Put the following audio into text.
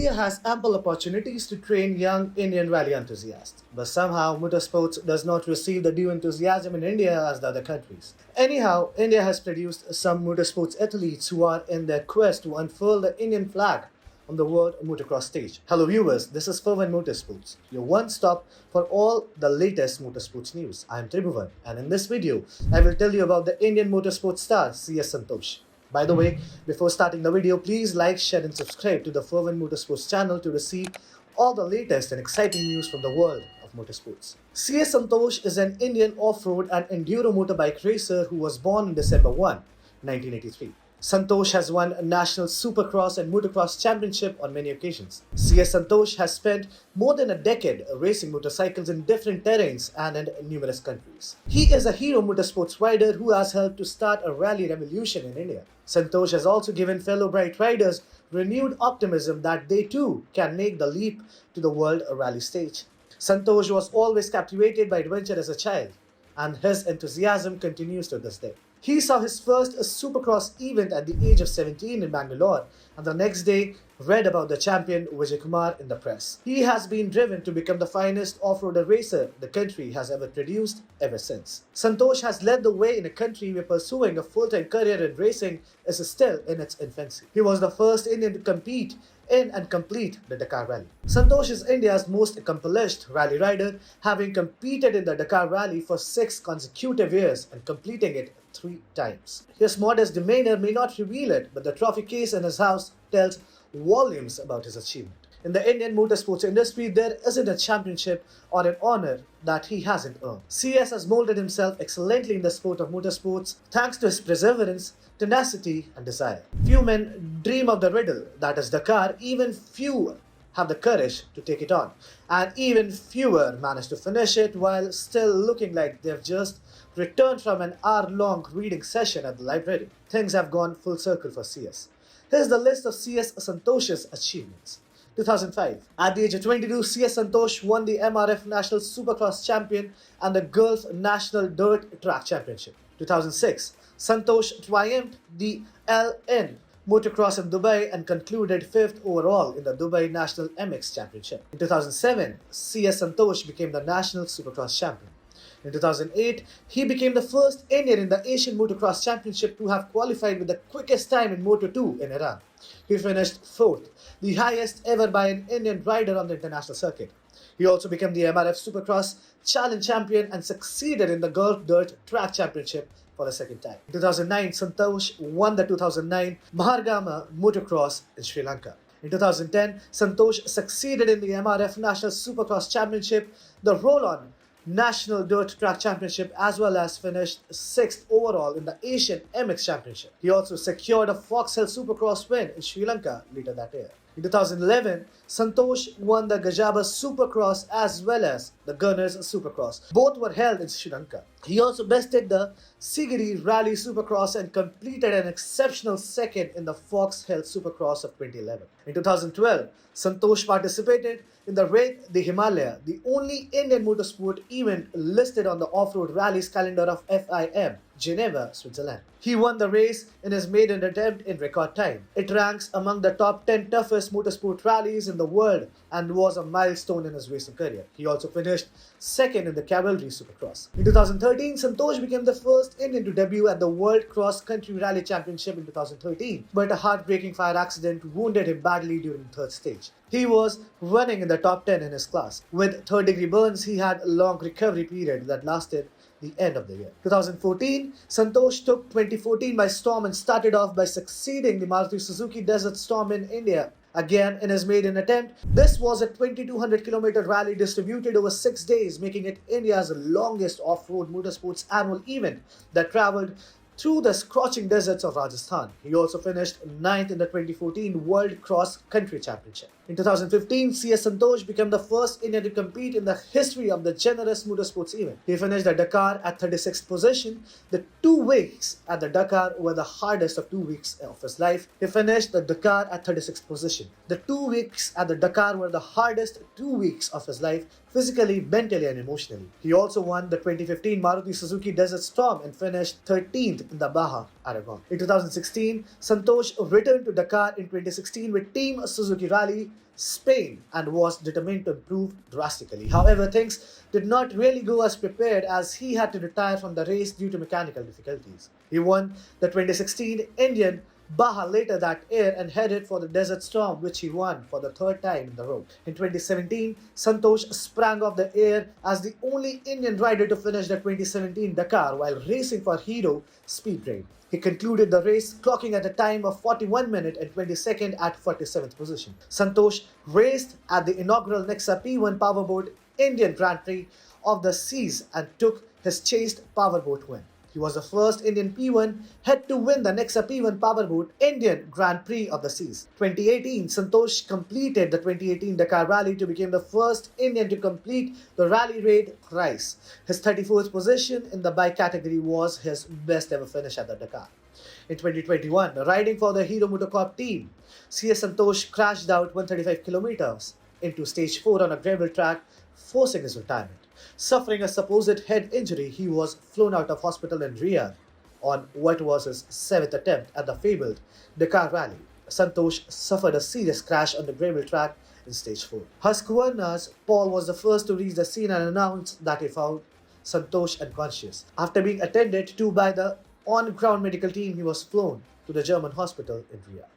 India has ample opportunities to train young Indian rally enthusiasts, but somehow motorsports does not receive the due enthusiasm in India as the other countries. Anyhow, India has produced some motorsports athletes who are in their quest to unfurl the Indian flag on the world motocross stage. Hello viewers, this is Fervent Motorsports, your one stop for all the latest motorsports news. I am Tribhuvan, and in this video, I will tell you about the Indian motorsports star CS Santosh. By the way, before starting the video, please like, share and subscribe to the Fervent Motorsports channel to receive all the latest and exciting news from the world of motorsports. CS Santosh is an Indian off-road and enduro motorbike racer who was born on December 1, 1983. Santosh has won a national supercross and motocross championship on many occasions. CS Santosh has spent more than a decade racing motorcycles in different terrains and in numerous countries. He is a hero motorsports rider who has helped to start a rally revolution in India. Santosh has also given fellow bright riders renewed optimism that they too can make the leap to the world rally stage. Santosh was always captivated by adventure as a child, and his enthusiasm continues to this day. He saw his first supercross event at the age of 17 in Bangalore, and the next day read about the champion Vijay Kumar in the press. He has been driven to become the finest off-roader racer the country has ever produced ever since. Santosh has led the way in a country where pursuing a full-time career in racing is still in its infancy. He was the first Indian to compete in and complete the Dakar Rally. Santosh is India's most accomplished rally rider, having competed in the Dakar Rally for 6 consecutive years and completing it 3 times. His modest demeanor may not reveal it, but the trophy case in his house tells volumes about his achievement. In the Indian motorsports industry, there isn't a championship or an honor that he hasn't earned. CS has molded himself excellently in the sport of motorsports thanks to his perseverance, tenacity and desire. Few men dream of the riddle that is Dakar, even fewer have the courage to take it on, and even fewer manage to finish it while still looking like they've just returned from an hour-long reading session at the library. Things have gone full circle for CS. Here's the list of CS Santosh's achievements. 2005. At the age of 22, CS Santosh won the MRF National Supercross Champion and the Gulf National Dirt Track Championship. 2006. Santosh triumphed the LN Motocross in Dubai and concluded 5th overall in the Dubai National MX Championship. In 2007, CS Santosh became the National Supercross Champion. In 2008, he became the first Indian in the Asian Motocross Championship to have qualified with the quickest time in Moto2 in Iran. He finished 4th, the highest ever by an Indian rider on the international circuit. He also became the MRF Supercross Challenge Champion and succeeded in the Gulf Dirt Track Championship for the second time. In 2009, Santosh won the 2009 Mahargama Motocross in Sri Lanka. In 2010, Santosh succeeded in the MRF National Supercross Championship, the Roll-On National Dirt Track Championship, as well as finished 6th overall in the Asian MX Championship. He also secured a Fox Hill Supercross win in Sri Lanka later that year. In 2011, Santosh won the Gajaba Supercross as well as the Gunners Supercross. Both were held in Sri Lanka. He also bested the Sigiri Rally Supercross and completed an exceptional second in the Fox Hill Supercross of 2011. In 2012, Santosh participated in the Raid the Himalaya, the only Indian motorsport event listed on the off-road rallies calendar of FIM, Geneva, Switzerland. He won the race in his maiden attempt in record time. It ranks among the top 10 toughest motorsport rallies in the world and was a milestone in his racing career. He also finished 2nd in the Cavalry Supercross. In 2013, Santosh became the first Indian to debut at the World Cross Country Rally Championship in 2013, but a heartbreaking fire accident wounded him badly during the 3rd stage. He was running in the top 10 in his class. With 3rd-degree burns, he had a long recovery period that lasted the end of the year. 2014, Santosh took 2014 by storm and started off by succeeding the Maruti Suzuki Desert Storm in India. Again, in his maiden attempt, this was a 2,200-kilometer rally distributed over 6 days, making it India's longest off-road motorsports annual event that traveled through the scorching deserts of Rajasthan. He also finished 9th in the 2014 World Cross Country Championship. In 2015, CS Santosh became the first Indian to compete in the history of the generous motorsports event. He finished the Dakar at 36th position. The 2 weeks at the Dakar were the hardest of 2 weeks of his life. He finished the Dakar at 36th position. The 2 weeks at the Dakar were the hardest 2 weeks of his life, physically, mentally and emotionally. He also won the 2015 Maruti Suzuki Desert Storm and finished 13th in the Baja Aragon. In 2016, Santosh returned to Dakar in 2016 with Team Suzuki Rally Spain and was determined to improve drastically. However, things did not really go as prepared as he had to retire from the race due to mechanical difficulties. He won the 2016 Indian Baja later that year and headed for the Desert Storm, which he won for the third time in the row. In 2017, Santosh sprang off the air as the only Indian rider to finish the 2017 Dakar while racing for Hero Speedway. He concluded the race clocking at a time of 41 minutes and 20 seconds at 47th position. Santosh raced at the inaugural Nexa P1 Powerboat Indian Grand Prix of the Seas and took his chased powerboat win. He was the first Indian P1 head to win the Nexa P1 Powerboat Indian Grand Prix of the Seas. 2018, Santosh completed the 2018 Dakar Rally to become the first Indian to complete the rally raid thrice. His 34th position in the bike category was his best ever finish at the Dakar. In 2021, riding for the Hero MotoCorp team, CS Santosh crashed out 135 kilometers into stage 4 on a gravel track, forcing his retirement. Suffering a supposed head injury, he was flown out of hospital in Riyadh on what was his 7th attempt at the fabled Dakar Rally. Santosh suffered a serious crash on the gravel track in stage 4. Husqvarna's Paul was the first to reach the scene and announced that he found Santosh unconscious. After being attended to by the on-ground medical team, he was flown to the German hospital in Riyadh.